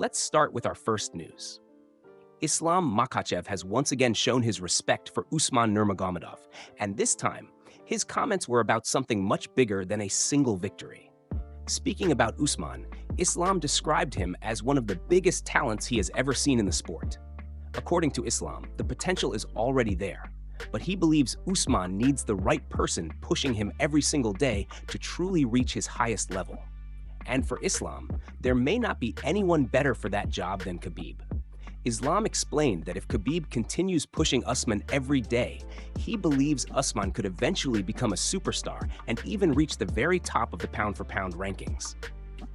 Let's start with our first news. Islam Makhachev has once again shown his respect for Usman Nurmagomedov, and this time, his comments were about something much bigger than a single victory. Speaking about Usman, Islam described him as one of the biggest talents he has ever seen in the sport. According to Islam, the potential is already there, but he believes Usman needs the right person pushing him every single day to truly reach his highest level. And for Islam, there may not be anyone better for that job than Khabib. Islam explained that if Khabib continues pushing Usman every day, he believes Usman could eventually become a superstar and even reach the very top of the pound-for-pound rankings.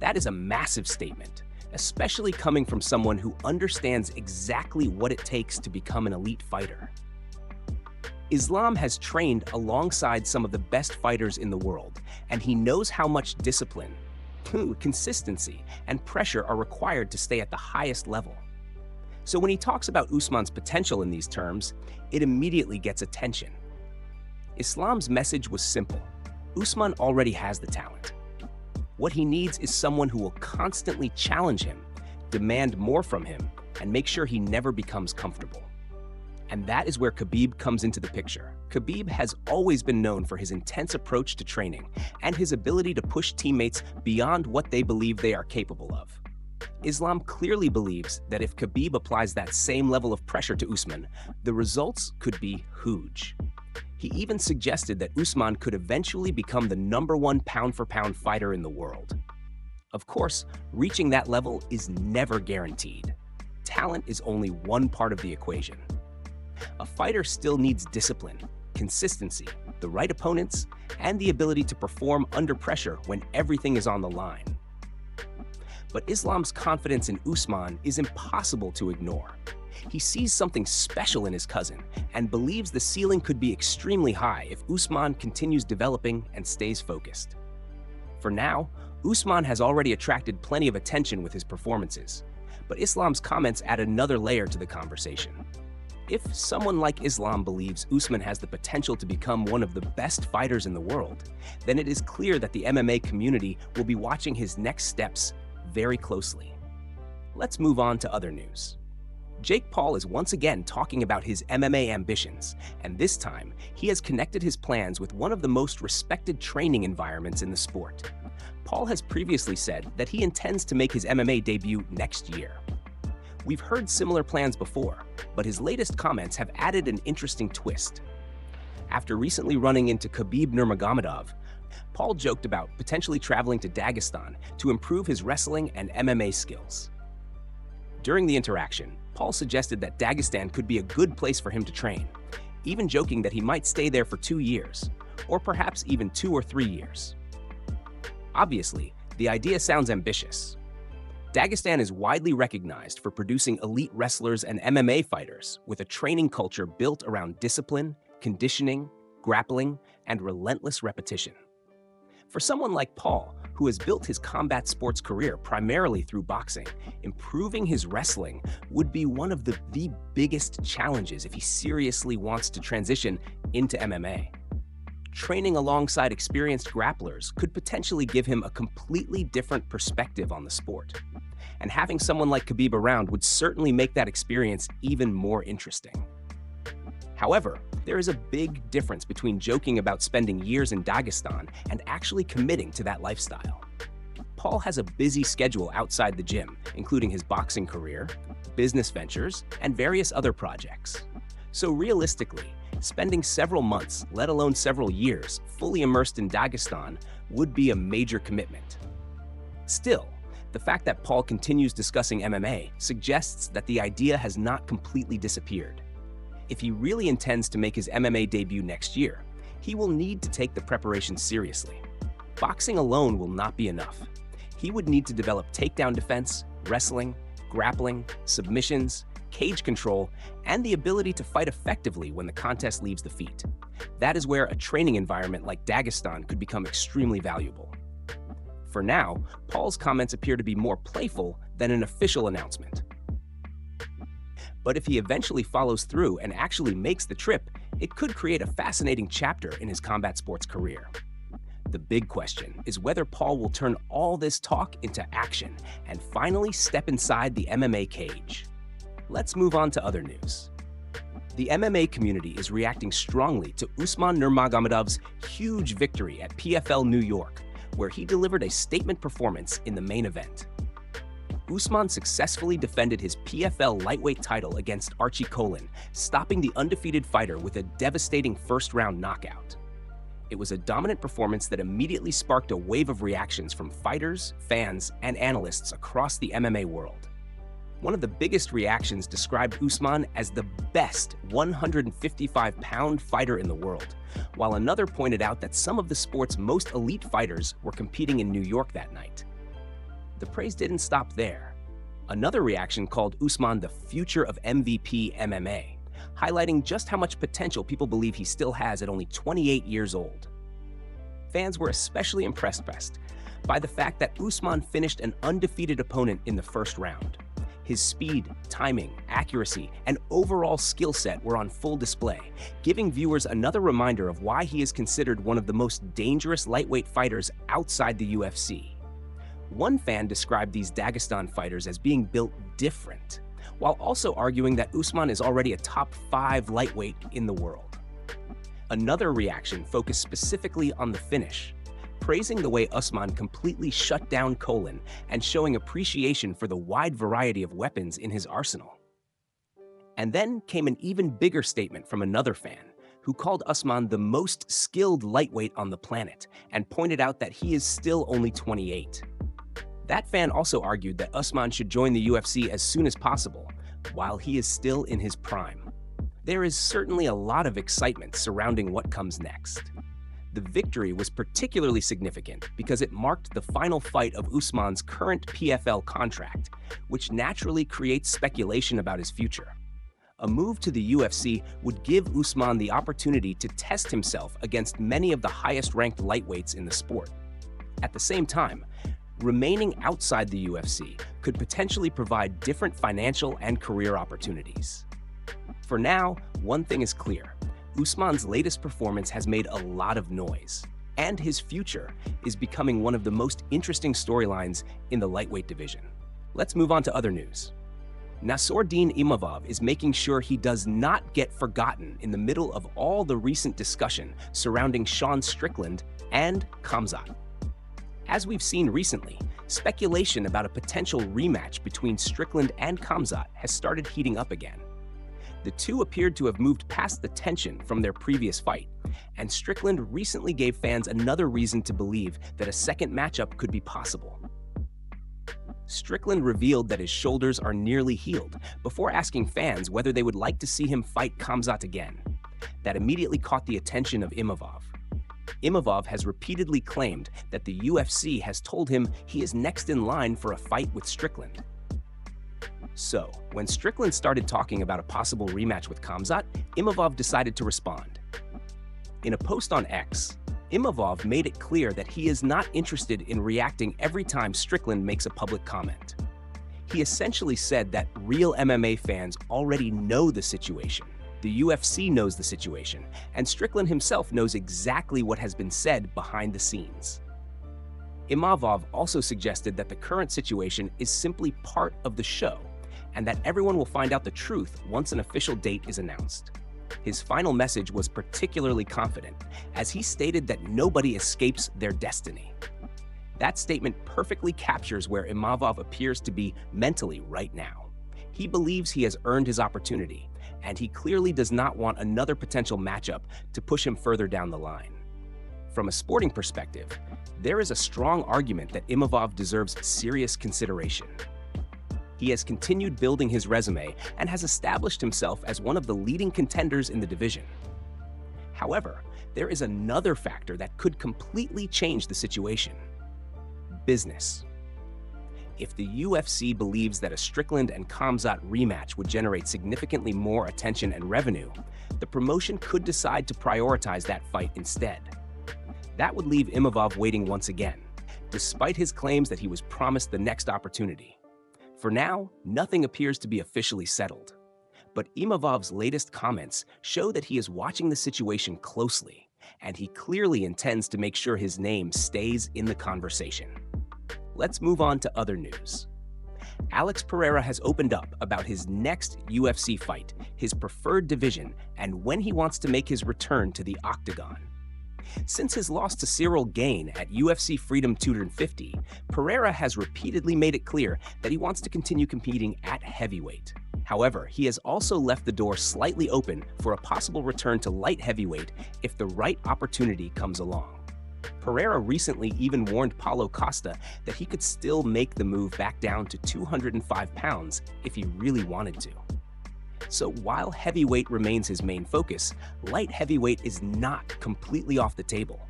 That is a massive statement, especially coming from someone who understands exactly what it takes to become an elite fighter. Islam has trained alongside some of the best fighters in the world, and he knows how much discipline, consistency, and pressure are required to stay at the highest level. So when he talks about Usman's potential in these terms, it immediately gets attention. Islam's message was simple. Usman already has the talent. What he needs is someone who will constantly challenge him, demand more from him, and make sure he never becomes comfortable. And that is where Khabib comes into the picture. Khabib has always been known for his intense approach to training and his ability to push teammates beyond what they believe they are capable of. Islam clearly believes that if Khabib applies that same level of pressure to Usman, the results could be huge. He even suggested that Usman could eventually become the #1 pound-for-pound fighter in the world. Of course, reaching that level is never guaranteed. Talent is only one part of the equation. A fighter still needs discipline, consistency, the right opponents, and the ability to perform under pressure when everything is on the line. But Islam's confidence in Usman is impossible to ignore. He sees something special in his cousin and believes the ceiling could be extremely high if Usman continues developing and stays focused. For now, Usman has already attracted plenty of attention with his performances, but Islam's comments add another layer to the conversation. If someone like Islam believes Usman has the potential to become one of the best fighters in the world, then it is clear that the MMA community will be watching his next steps very closely. Let's move on to other news. Jake Paul is once again talking about his MMA ambitions, and this time he has connected his plans with one of the most respected training environments in the sport. Paul has previously said that he intends to make his MMA debut next year. We've heard similar plans before, but his latest comments have added an interesting twist. After recently running into Khabib Nurmagomedov, Paul joked about potentially traveling to Dagestan to improve his wrestling and MMA skills. During the interaction, Paul suggested that Dagestan could be a good place for him to train, even joking that he might stay there for 2 years, or perhaps even 2 or 3 years. Obviously, the idea sounds ambitious. Dagestan is widely recognized for producing elite wrestlers and MMA fighters with a training culture built around discipline, conditioning, grappling, and relentless repetition. For someone like Paul, who has built his combat sports career primarily through boxing, improving his wrestling would be one of the biggest challenges if he seriously wants to transition into MMA. Training alongside experienced grapplers could potentially give him a completely different perspective on the sport. And having someone like Khabib around would certainly make that experience even more interesting. However, there is a big difference between joking about spending years in Dagestan and actually committing to that lifestyle. Paul has a busy schedule outside the gym, including his boxing career, business ventures, and various other projects. So realistically, spending several months, let alone several years, fully immersed in Dagestan would be a major commitment. Still, the fact that Paul continues discussing MMA suggests that the idea has not completely disappeared. If he really intends to make his MMA debut next year, he will need to take the preparation seriously. Boxing alone will not be enough. He would need to develop takedown defense, wrestling, grappling, submissions, cage control, and the ability to fight effectively when the contest leaves the feet. That is where a training environment like Dagestan could become extremely valuable. For now, Paul's comments appear to be more playful than an official announcement. But if he eventually follows through and actually makes the trip, it could create a fascinating chapter in his combat sports career. The big question is whether Paul will turn all this talk into action and finally step inside the MMA cage. Let's move on to other news. The MMA community is reacting strongly to Usman Nurmagomedov's huge victory at PFL New York, where he delivered a statement performance in the main event. Usman successfully defended his PFL lightweight title against Archie Colin, stopping the undefeated fighter with a devastating first-round knockout. It was a dominant performance that immediately sparked a wave of reactions from fighters, fans, and analysts across the MMA world. One of the biggest reactions described Usman as the best 155-pound fighter in the world, while another pointed out that some of the sport's most elite fighters were competing in New York that night. The praise didn't stop there. Another reaction called Usman the future of MVP MMA, highlighting just how much potential people believe he still has at only 28 years old. Fans were especially impressed by the fact that Usman finished an undefeated opponent in the first round. His speed, timing, accuracy, and overall skill set were on full display, giving viewers another reminder of why he is considered one of the most dangerous lightweight fighters outside the UFC. One fan described these Dagestan fighters as being built different, while also arguing that Usman is already a top 5 lightweight in the world. Another reaction focused specifically on the finish, praising the way Usman completely shut down Colin and showing appreciation for the wide variety of weapons in his arsenal. And then came an even bigger statement from another fan, who called Usman the most skilled lightweight on the planet and pointed out that he is still only 28. That fan also argued that Usman should join the UFC as soon as possible, while he is still in his prime. There is certainly a lot of excitement surrounding what comes next. The victory was particularly significant because it marked the final fight of Usman's current PFL contract, which naturally creates speculation about his future. A move to the UFC would give Usman the opportunity to test himself against many of the highest-ranked lightweights in the sport. At the same time, remaining outside the UFC could potentially provide different financial and career opportunities. For now, one thing is clear. Usman's latest performance has made a lot of noise, and his future is becoming one of the most interesting storylines in the lightweight division. Let's move on to other news. Nassourdine Imavov is making sure he does not get forgotten in the middle of all the recent discussion surrounding Sean Strickland and Khamzat. As we've seen recently, speculation about a potential rematch between Strickland and Khamzat has started heating up again. The two appeared to have moved past the tension from their previous fight, and Strickland recently gave fans another reason to believe that a second matchup could be possible. Strickland revealed that his shoulders are nearly healed before asking fans whether they would like to see him fight Khamzat again. That immediately caught the attention of Imavov. Imavov has repeatedly claimed that the UFC has told him he is next in line for a fight with Strickland. So, when Strickland started talking about a possible rematch with Khamzat, Imavov decided to respond. In a post on X, Imavov made it clear that he is not interested in reacting every time Strickland makes a public comment. He essentially said that real MMA fans already know the situation. The UFC knows the situation, and Strickland himself knows exactly what has been said behind the scenes. Imavov also suggested that the current situation is simply part of the show, and that everyone will find out the truth once an official date is announced. His final message was particularly confident, as he stated that nobody escapes their destiny. That statement perfectly captures where Imavov appears to be mentally right now. He believes he has earned his opportunity, and he clearly does not want another potential matchup to push him further down the line. From a sporting perspective, there is a strong argument that Imavov deserves serious consideration. He has continued building his resume and has established himself as one of the leading contenders in the division. However, there is another factor that could completely change the situation: business. If the UFC believes that a Strickland and Khamzat rematch would generate significantly more attention and revenue, the promotion could decide to prioritize that fight instead. That would leave Imavov waiting once again, despite his claims that he was promised the next opportunity. For now, nothing appears to be officially settled. But Imavov's latest comments show that he is watching the situation closely and he clearly intends to make sure his name stays in the conversation. Let's move on to other news. Alex Pereira has opened up about his next UFC fight, his preferred division, and when he wants to make his return to the octagon. Since his loss to Cyril Gane at UFC Freedom 250, Pereira has repeatedly made it clear that he wants to continue competing at heavyweight. However, he has also left the door slightly open for a possible return to light heavyweight if the right opportunity comes along. Pereira recently even warned Paulo Costa that he could still make the move back down to 205 pounds if he really wanted to. So while heavyweight remains his main focus, light heavyweight is not completely off the table.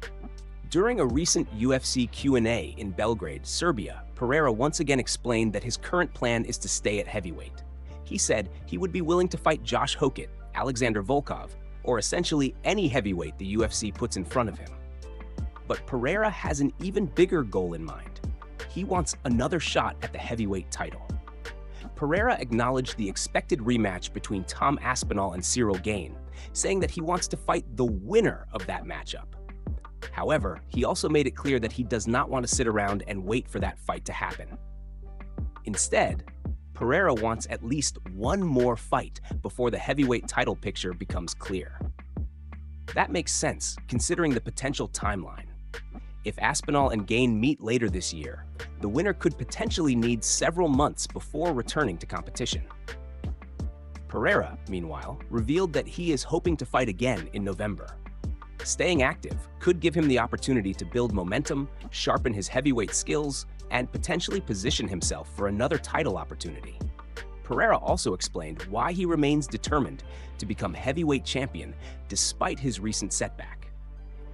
During a recent UFC Q&A in Belgrade, Serbia, Pereira once again explained that his current plan is to stay at heavyweight. He said he would be willing to fight Josh Hokit, Alexander Volkov, or essentially any heavyweight the UFC puts in front of him. But Pereira has an even bigger goal in mind. He wants another shot at the heavyweight title. Pereira acknowledged the expected rematch between Tom Aspinall and Cyril Gane, saying that he wants to fight the winner of that matchup. However, he also made it clear that he does not want to sit around and wait for that fight to happen. Instead, Pereira wants at least one more fight before the heavyweight title picture becomes clear. That makes sense, considering the potential timeline. If Aspinall and Gane meet later this year, the winner could potentially need several months before returning to competition. Pereira, meanwhile, revealed that he is hoping to fight again in November. Staying active could give him the opportunity to build momentum, sharpen his heavyweight skills, and potentially position himself for another title opportunity. Pereira also explained why he remains determined to become heavyweight champion despite his recent setback.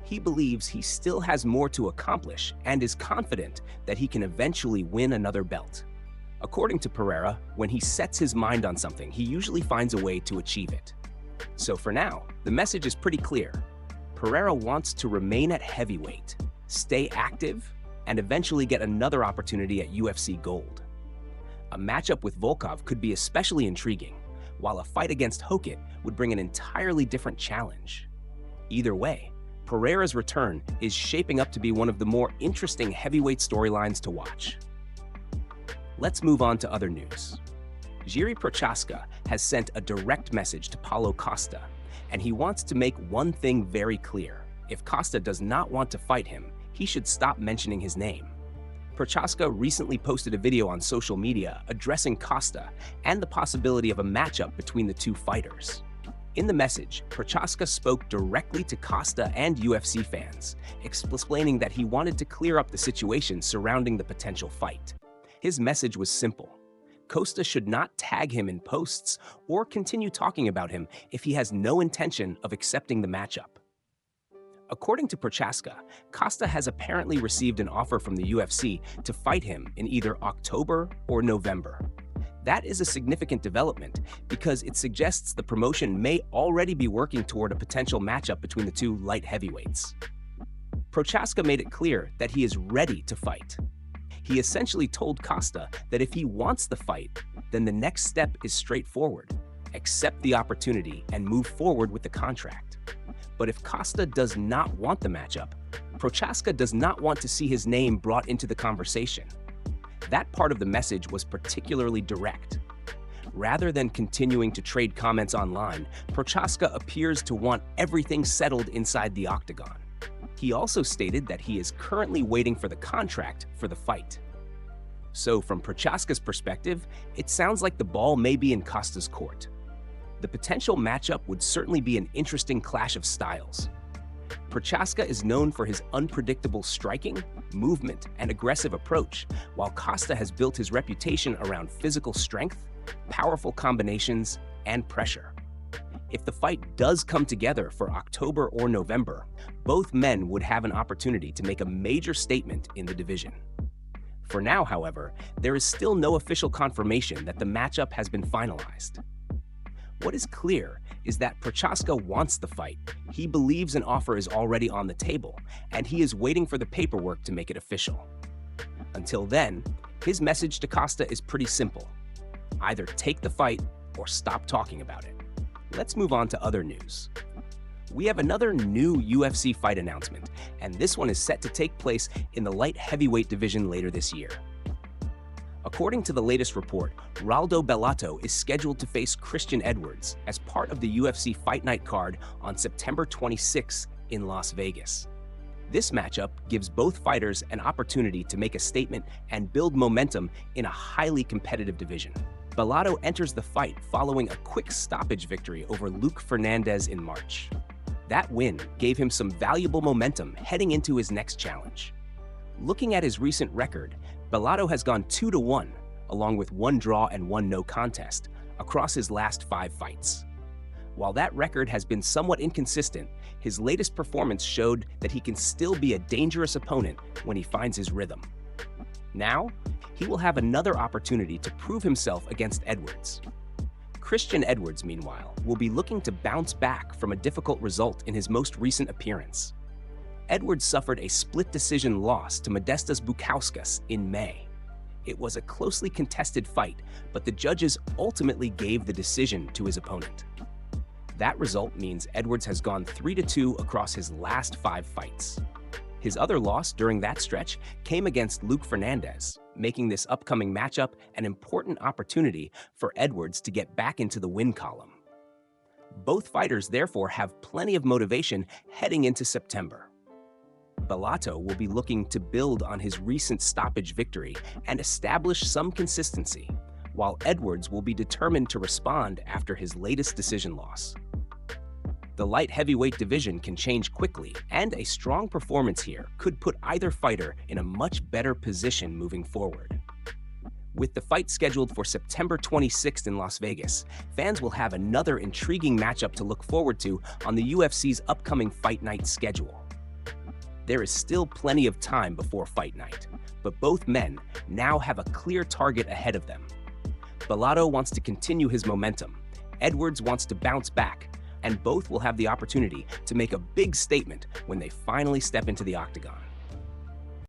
He believes he still has more to accomplish and is confident that he can eventually win another belt. According to Pereira, when he sets his mind on something, he usually finds a way to achieve it. So for now, the message is pretty clear. Pereira wants to remain at heavyweight, stay active, and eventually get another opportunity at UFC Gold. A matchup with Volkov could be especially intriguing, while a fight against Hokit would bring an entirely different challenge. Either way, Pereira's return is shaping up to be one of the more interesting heavyweight storylines to watch. Let's move on to other news. Jiří Prochazka has sent a direct message to Paulo Costa, and he wants to make one thing very clear. If Costa does not want to fight him, he should stop mentioning his name. Prochazka recently posted a video on social media addressing Costa and the possibility of a matchup between the two fighters. In the message, Prochazka spoke directly to Costa and UFC fans, explaining that he wanted to clear up the situation surrounding the potential fight. His message was simple. Costa should not tag him in posts or continue talking about him if he has no intention of accepting the matchup. According to Prochazka, Costa has apparently received an offer from the UFC to fight him in either October or November. That is a significant development because it suggests the promotion may already be working toward a potential matchup between the two light heavyweights. Prochazka made it clear that he is ready to fight. He essentially told Costa that if he wants the fight, then the next step is straightforward: accept the opportunity and move forward with the contract. But if Costa does not want the matchup, Prochazka does not want to see his name brought into the conversation. That part of the message was particularly direct. Rather than continuing to trade comments online, Prochazka appears to want everything settled inside the octagon. He also stated that he is currently waiting for the contract for the fight. So from Prochazka's perspective, it sounds like the ball may be in Costa's court. The potential matchup would certainly be an interesting clash of styles. Prochazka is known for his unpredictable striking, movement, and aggressive approach, while Costa has built his reputation around physical strength, powerful combinations, and pressure. If the fight does come together for October or November, both men would have an opportunity to make a major statement in the division. For now, however, there is still no official confirmation that the matchup has been finalized. What is clear is that Prochazka wants the fight. He believes an offer is already on the table, and he is waiting for the paperwork to make it official. Until then, his message to Costa is pretty simple: either take the fight or stop talking about it. Let's move on to other news. We have another new UFC fight announcement, and this one is set to take place in the light heavyweight division later this year. According to the latest report, Raldo Bellato is scheduled to face Christian Edwards as part of the UFC Fight Night card on September 26 in Las Vegas. This matchup gives both fighters an opportunity to make a statement and build momentum in a highly competitive division. Bellato enters the fight following a quick stoppage victory over Luke Fernandez in March. That win gave him some valuable momentum heading into his next challenge. Looking at his recent record, Bellato has gone 2-1, along with 1 draw and 1 no contest, across his last 5 fights. While that record has been somewhat inconsistent, his latest performance showed that he can still be a dangerous opponent when he finds his rhythm. Now, he will have another opportunity to prove himself against Edwards. Christian Edwards, meanwhile, will be looking to bounce back from a difficult result in his most recent appearance. Edwards suffered a split decision loss to Modestas Bukauskas in May. It was a closely contested fight, but the judges ultimately gave the decision to his opponent. That result means Edwards has gone 3-2 across his last 5 fights. His other loss during that stretch came against Luke Fernandez, making this upcoming matchup an important opportunity for Edwards to get back into the win column. Both fighters therefore have plenty of motivation heading into September. Bellato will be looking to build on his recent stoppage victory and establish some consistency, while Edwards will be determined to respond after his latest decision loss. The light heavyweight division can change quickly, and a strong performance here could put either fighter in a much better position moving forward. With the fight scheduled for September 26th in Las Vegas, fans will have another intriguing matchup to look forward to on the UFC's upcoming Fight Night schedule. There is still plenty of time before Fight Night, but both men now have a clear target ahead of them. Bellato wants to continue his momentum, Edwards wants to bounce back, and both will have the opportunity to make a big statement when they finally step into the octagon.